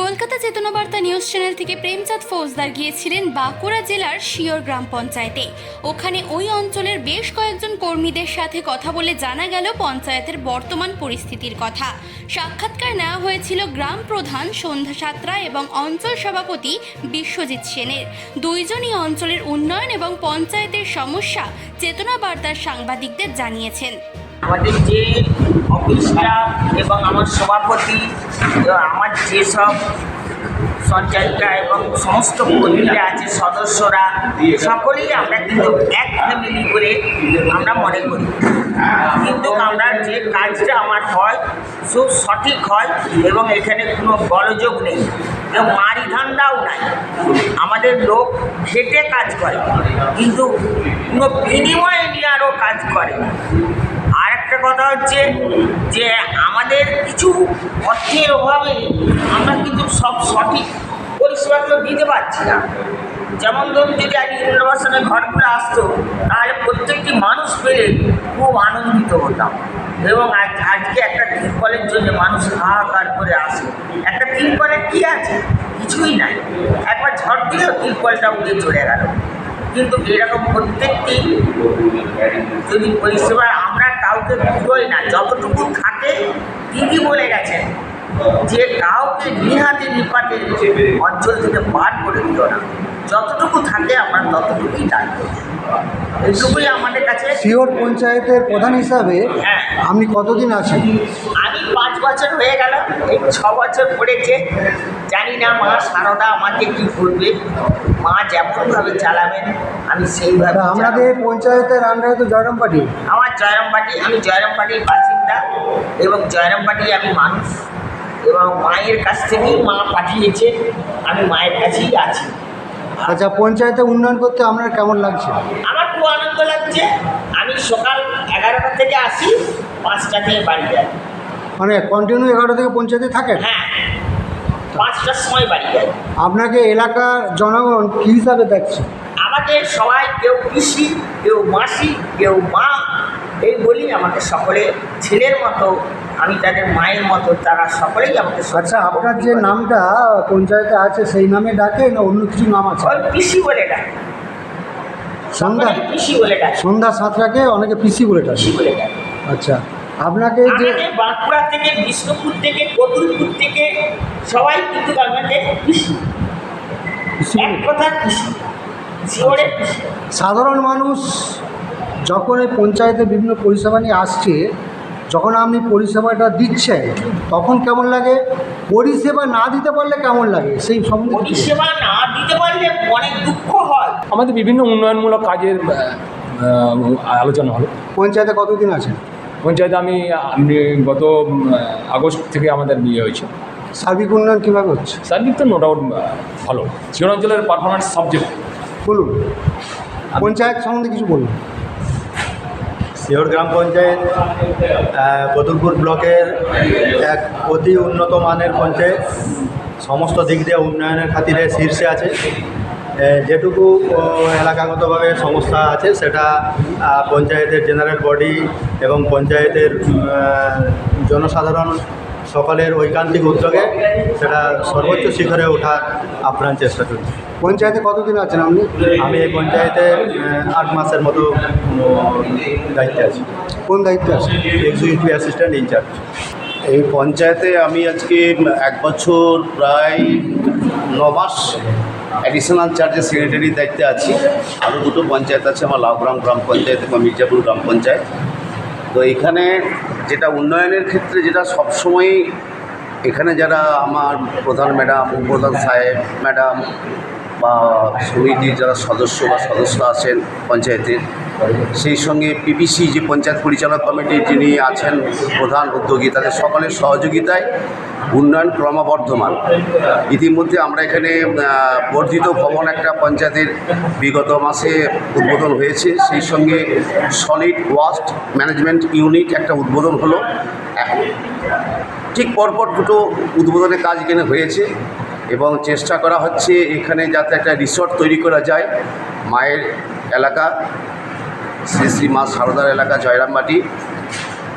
কলকাতা চেতনা বার্তা news channel থেকে প্রেমচাঁদ ফৌজদার গিয়েছিলেন বাঁকুড়া জেলার শিওর গ্রাম পঞ্চায়েতে। ওখানে ওই অঞ্চলের বেশ কয়েকজন কর্মীদের সাথে কথা বলে জানা গেল পঞ্চায়েতের বর্তমান পরিস্থিতির কথা। সাক্ষাৎকার নেওয়া হয়েছিল গ্রাম প্রধান সন্ধ্যা সাঁতরা এবং অঞ্চল সভাপতি বিশ্বজিৎ সেনের। দুইজনই অঞ্চলের উন্নয়ন এবং পঞ্চায়েতের সমস্যা চেতনা বার্তার সাংবাদিকদের জানিয়েছেন। আমাদের যে অফিসটা এবং আমার সভাপতি, আমার যেসব সঞ্চালিকা এবং সমস্ত কর্মীরা আছে, সদস্যরা সকলেই আমরা কিন্তু এক ফ্যামিলি করে আমরা মনে করি। কিন্তু আমরা যে কাজটা আমার হয় খুব সঠিক হয় এবং এখানে কোনো গোলযোগ নেই এবং মারি ধান্দাও নাই। আমাদের লোক খেটে কাজ করে কিন্তু কোনো বিনিময়ে নিয়ে আরও কাজ করে। আর একটা কথা হচ্ছে যে আমাদের কিছু অর্থের অভাবে আমরা কিন্তু সব সঠিক পরিষেবাগুলো দিতে পারছি না। যেমন ধরুন, যদি আজ পুনর্বাসনের ঘরগুলো আসতো তাহলে প্রত্যেকটি মানুষ পেলে খুব আনন্দিত হতাম এবং আজকে একটা তিরপলের জন্য মানুষ হাহাকার করে আসে। একটা তিরপলে কী আছে? কিছুই নাই। একবার ঝড় দিলেও তিরপলটা উড়ে চলে গেল। কিন্তু এরকম প্রত্যেকটি যদি পরিষেবা আমরা কাউকে দিবই না, যতটুকু থাকে দিদি বলে গেছেন যে কাউকে নিহাতে নিপাতে অঞ্চল থেকে বার করে দিও না, যতটুকু থাকে আমরা ততটুকুই থাকবো। এইটুকুই আমাদের কাছে। শিওর পঞ্চায়েতের প্রধান হিসাবে আপনি কতদিন আছেন? আমি 5 বছর হয়ে গেল, এই 6 বছর পড়েছে। জানি না মা সারদা আমাকে কী করবে, মা যেমনভাবে চালাবেন আমি সেইভাবে। আমাদের পঞ্চায়েতের আন্ডারে তো জয়রামবাটি। আমার জয়রামবাটি, আমি জয়রামবাটির বাসিন্দা এবং জয়রামবাটি আমি মানুষ এবং মায়ের কাছ থেকেই মা পাঠিয়েছে, আমি মায়ের কাছেই আছি। আচ্ছা, পঞ্চায়েতে উন্নয়ন করতে আপনার কেমন লাগছে? আমার খুব আনন্দ লাগছে। আমি সকাল 11টা থেকে আসি, 5টা থেকে বাড়ি যাই। মানে কন্টিনিউ 11টা থেকে পঞ্চায়েতে থাকেন? হ্যাঁ, 5টার সময় বাড়ি যাই। আপনাকে এলাকার জনগণ কী হিসাবে দেখছে? আমাকে সবাই কেউ পিসি, কেউ মাসি, কেউ মা, এই বলি আমাকে সকলে ছেলের মতো, আমি তাদের মায়ের মতো, তারা সকলেই আমাকে। আচ্ছা, আপনার যে নামটা পঞ্চায়েতে আছে সেই নামে ডাকে না অন্য কিছু নাম আছে? ওই পিসি বলে ডাকে, সন্ধ্যা পিসি বলে ডাকে, সন্ধ্যা সাঁতরাকে অনেকে পিসি বলে ডাকে। পিসি বলে ডাকে। আচ্ছা, আপনাকে যে বাঁকুড়া থেকে, বিষ্ণুপুর থেকে, কতুলপুর থেকে সবাই কিন্তু আমাকে পিসি, এক কথা পিসি, শিওরের পিসি। সাধারণ মানুষ যখন এই পঞ্চায়েতে বিভিন্ন পরিষেবা নিয়ে আসছে, যখন আপনি পরিষেবাটা দিচ্ছেন তখন কেমন লাগে? পরিষেবা না দিতে পারলে কেমন লাগে সেই সম্বন্ধে? পরিষেবা না দিতে পারলে অনেক দুঃখ হয়। আমাদের বিভিন্ন উন্নয়নমূলক কাজের আলোচনা হলো। পঞ্চায়েতে কতদিন আছেন? পঞ্চায়েতে আমি গত আগস্ট থেকে আমাদের বিয়ে হয়েছে। সার্বিক উন্নয়ন কীভাবে হচ্ছে? সার্বিক তো নো ডাউট ভালো। শিওর অঞ্চলের পারফরমেন্স সবচেয়ে ভালো। বলুন, পঞ্চায়েত সম্বন্ধে কিছু বলুন। শিওর গ্রাম পঞ্চায়েত কতুলপুর ব্লকের এক অতি উন্নত মানের পঞ্চায়েত, সমস্ত দিক দিয়ে উন্নয়নের খাতিরে শীর্ষে আছে। যেটুকু এলাকাগতভাবে সমস্যা আছে সেটা পঞ্চায়েতের জেনারেল বডি এবং পঞ্চায়েতের জনসাধারণ সকলের ঐকান্তিক উদ্যোগে সেটা সর্বোচ্চ শিখরে ওঠার আপ্রাণ চেষ্টা চলছে। পঞ্চায়েতে কতদিন আছেন আপনি? আমি এই পঞ্চায়েতে 8 মাসের মতো দায়িত্বে আছি। কোন দায়িত্বে আছেন? Executive assistant in charge. এই পঞ্চায়েতে আমি আজকে 1 বছর প্রায় 9 মাস অ্যাডিশনাল চার্জের সেক্রেটারির দায়িত্বে আছি। আরও 2টো পঞ্চায়েত আছে, আমার লাউগ্রাম গ্রাম পঞ্চায়েত এবং মির্জাপুর গ্রাম পঞ্চায়েত। তো এখানে যেটা উন্নয়নের ক্ষেত্রে যেটা সবসময়ই এখানে যারা আমার প্রধান ম্যাডাম, উপপ্রধান সাহেব ম্যাডাম বা সমিতির যারা সদস্য বা সদস্য আছেন পঞ্চায়েতের, সেই সঙ্গে পিপিসি যে পঞ্চায়েত পরিচালক কমিটির যিনি আছেন প্রধান উদ্যোগী, তাদের সকলের সহযোগিতায় উন্নয়ন ক্রমবর্ধমান। ইতিমধ্যে আমরা এখানে বর্ধিত ভবন একটা পঞ্চায়েতের বিগত মাসে উদ্বোধন হয়েছে, সেই সঙ্গে সলিড ওয়াস্ট ম্যানেজমেন্ট ইউনিট একটা উদ্বোধন হলো। ঠিক পরপর 2টো উদ্বোধনের কাজ এখানে হয়েছে এবং চেষ্টা করা হচ্ছে এখানে যাতে একটা রিসর্ট তৈরি করা যায়। মায়ের এলাকা, শ্রী শ্রী মা সারদার এলাকা জয়রামবাটি,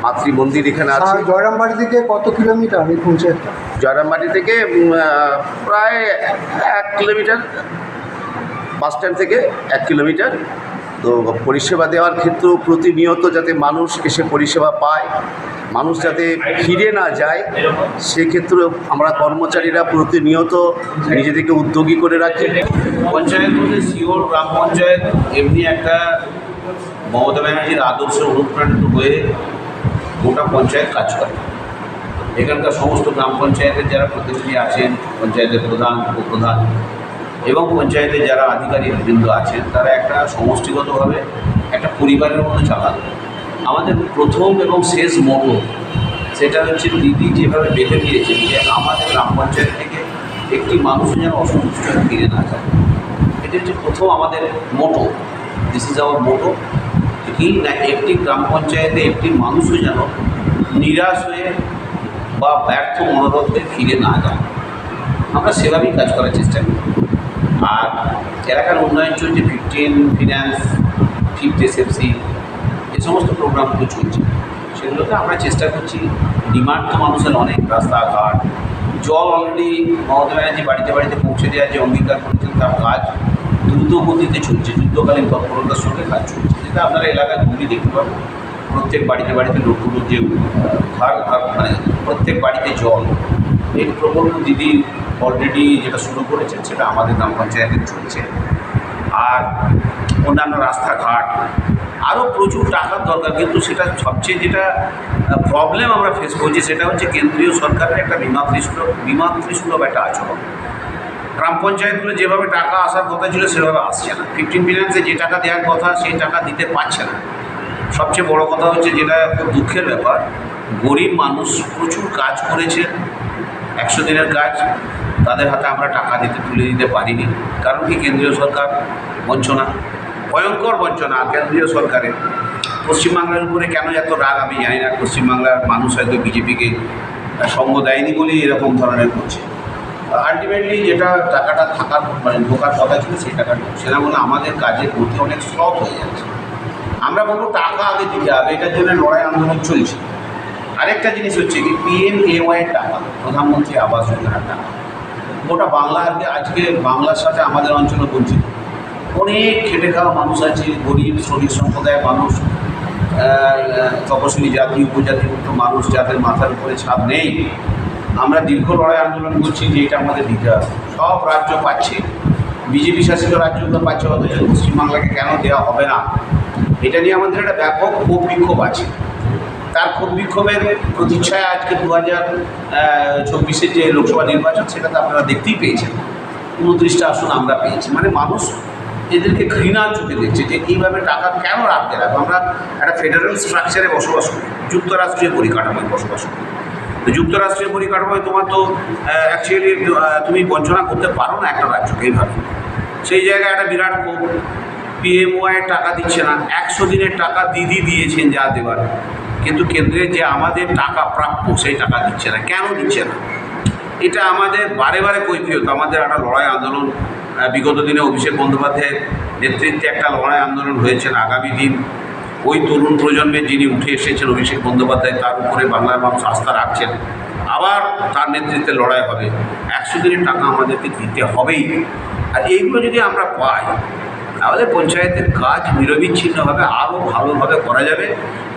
মাতৃ মন্দির এখানে আছে। আর জয়রামবাড়ি থেকে কত কিলোমিটার এই পঞ্চায়েতটা? জয়রামবাটি থেকে প্রায় 1 কিলোমিটার, বাস স্ট্যান্ড থেকে 1 কিলোমিটার। তো পরিষেবা দেওয়ার ক্ষেত্রেও প্রতিনিয়ত যাতে মানুষ এসে পরিষেবা পায়, মানুষ যাতে ফিরে না যায়, সেক্ষেত্রেও আমরা কর্মচারীরা প্রতিনিয়ত নিজেদেরকে উদ্যোগী করে রাখি। পঞ্চায়েত বলতে শিওর গ্রাম পঞ্চায়েত এমনি একটা মমতা ব্যানার্জির আদর্শে অনুপ্রাণিত হয়ে গোটা পঞ্চায়েত কাজ করে। এখানকার সমস্ত গ্রাম পঞ্চায়েতের যারা প্রতিনিধি আছেন, পঞ্চায়েতের প্রধান, উপপ্রধান এবং পঞ্চায়েতের যারা আধিকারিক বৃন্দ আছেন, তারা একটা সমষ্টিগতভাবে একটা পরিবারের মতো চালান। আমাদের প্রথম এবং শেষ মোটো সেটা হচ্ছে দিদি যেভাবে বেঁধে দিয়েছেন যে আমাদের গ্রাম পঞ্চায়েত থেকে একটি মানুষও যেন অসন্তুষ্ট হয়ে ফিরে না যায়। এটা হচ্ছে প্রথম আমাদের মোটো। দিস ইজ আওয়ার মোটো, কি না একটি গ্রাম পঞ্চায়েতে একটি মানুষও যেন নিরাশ হয়ে বা ব্যর্থ মনোরথ হয়ে ফিরে না যায়। আমরা সেভাবেই কাজ করার চেষ্টা করি। আর এলাকার উন্নয়ন চলছে, 15 ফিন্যান্স, 5th SFC, এই সমস্ত প্রোগ্রামগুলো চলছে। সেগুলোতে আমরা চেষ্টা করছি। ডিমান্ড তো মানুষের অনেক, রাস্তাঘাট, জল অলরেডি মমতা ব্যানার্জি বাড়িতে বাড়িতে পৌঁছে দেওয়ার যে অঙ্গীকার করেছেন তার কাজ দ্রুত গতিতে চলছে, যুদ্ধকালীন তৎপরতার সঙ্গে কাজ চলছে, যেটা আপনারা এলাকায় ঘুরে দেখতে পাবেন। প্রত্যেক বাড়িতে বাড়িতে লোকগুলো যে ঘর মানে প্রত্যেক বাড়িতে জল, এই প্রকল্প দিদি অলরেডি যেটা শুরু করেছেন সেটা আমাদের গ্রাম পঞ্চায়েতে চলছে। আর অন্যান্য রাস্তাঘাট আরও প্রচুর টাকার দরকার, কিন্তু সেটা সবচেয়ে যেটা প্রবলেম আমরা ফেস করছি সেটা হচ্ছে কেন্দ্রীয় সরকারের একটা বিমাতৃসুলভ একটা আচরণ। গ্রাম পঞ্চায়েতগুলো যেভাবে টাকা আসার কথা ছিল সেভাবে আসছে না। 15 ফিন্যান্সে যে টাকা দেওয়ার কথা সেই টাকা দিতে পারছে না। সবচেয়ে বড় কথা হচ্ছে, যেটা খুব দুঃখের ব্যাপার, গরিব মানুষ প্রচুর কাজ করেছে, 100 দিনের কাজ, তাদের হাতে আমরা টাকা তুলে দিতে পারিনি। কারণ কি, কেন্দ্রীয় সরকার বঞ্চনা, ভয়ঙ্কর বঞ্চনা কেন্দ্রীয় সরকারের। পশ্চিমবাংলার উপরে কেন এত রাগ আমি জানি না। পশ্চিমবাংলার মানুষ হয়তো বিজেপিকে সঙ্গ দেয়নি বলেই এরকম ধরনের করছে। আলটিমেটলি যেটা টাকাটা থাকার মানে ঢোকার কথা ছিল সেই টাকা ঢুকছে না বলে আমাদের কাজের গতি অনেক স্লথ হয়ে যাচ্ছে। আমরা বলবো টাকা আগে দিতে হবে, এটার জন্য লড়াই আন্দোলন চলছে। আরেকটা জিনিস হচ্ছে কি, PMAY টাকা, প্রধানমন্ত্রী আবাস যোজনার টাকা, গোটা বাংলা আজকে বাংলার সাথে আমাদের অঞ্চলে বঞ্চিত। অনেক খেটে খাওয়া মানুষ আছে, গরিব শ্রমিক সম্প্রদায়ের মানুষ, তপশিলি জাতি উপজাতিভুক্ত মানুষ যাদের মাথার উপরে ছাদ নেই। আমরা দীর্ঘ লড়াই আন্দোলন করছি যে এটা আমাদের দিতে হবে। সব রাজ্য পাচ্ছে, বিজেপি শাসিত রাজ্যগুলো পাচ্ছে, অথচ পশ্চিমবাংলাকে কেন দেওয়া হবে না, এটা নিয়ে আমাদের একটা ব্যাপক ক্ষোভ বিক্ষোভ আছে। তার ক্ষোভ বিক্ষোভের প্রতিচ্ছায়া আজকে 2024-এর যে লোকসভা নির্বাচন সেটাতে আপনারা দেখতেই পেয়েছেন। 29টা আসন আমরা পেয়েছি। মানে মানুষ এদেরকে ঘৃণার চোখে দেখছে যে এইভাবে টাকা কেন রাখতে রাখবো। আমরা একটা ফেডারেল স্ট্রাকচারে বসবাস করি, যুক্তরাষ্ট্রীয় পরিকাঠামোয় বসবাস করি। তো যুক্তরাষ্ট্রীয় পরিকাঠামোয় তোমার তো অ্যাকচুয়ালি তুমি বঞ্চনা করতে পারো না একটা রাজ্যকে এইভাবে। সেই জায়গায় একটা বিরাট ক্ষোভ। PMAY টাকা দিচ্ছে না, 100 দিনের টাকা দিদি দিয়েছেন যা দেওয়ার, কিন্তু কেন্দ্রের যে আমাদের টাকা প্রাপ্য সেই টাকা দিচ্ছে না। কেন দিচ্ছে না? এটা আমাদের বারে বারে কৈফিয়ত। আমাদের একটা লড়াই আন্দোলন বিগত দিনে অভিষেক বন্দ্যোপাধ্যায়ের নেতৃত্বে একটা লড়াই আন্দোলন হয়েছিল। আগামী দিন ওই তরুণ প্রজন্মের যিনি উঠে এসেছেন অভিষেক বন্দ্যোপাধ্যায়, তার উপরে বাংলার মানুষ আস্থা রাখছেন। আবার তার নেতৃত্বে লড়াই হবে। 100 দিনের টাকা আমাদেরকে দিতে হবেই। আর এইগুলো যদি আমরা পাই তাহলে পঞ্চায়েতের কাজ নিরবিচ্ছিন্নভাবে আরও ভালোভাবে করা যাবে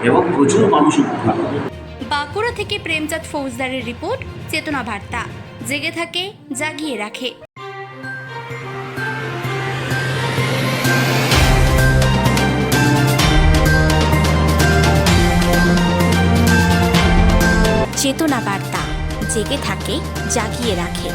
এবং প্রচুর মানুষ উপকৃত হবে। বাঁকুড়া থেকে প্রেমচাঁদ ফৌজদারের রিপোর্ট, চেতনা বার্তা। জেগে থাকে, জাগিয়ে রাখে। চেতনা বার্তা, জেগে থাকে, জাগিয়ে রাখে।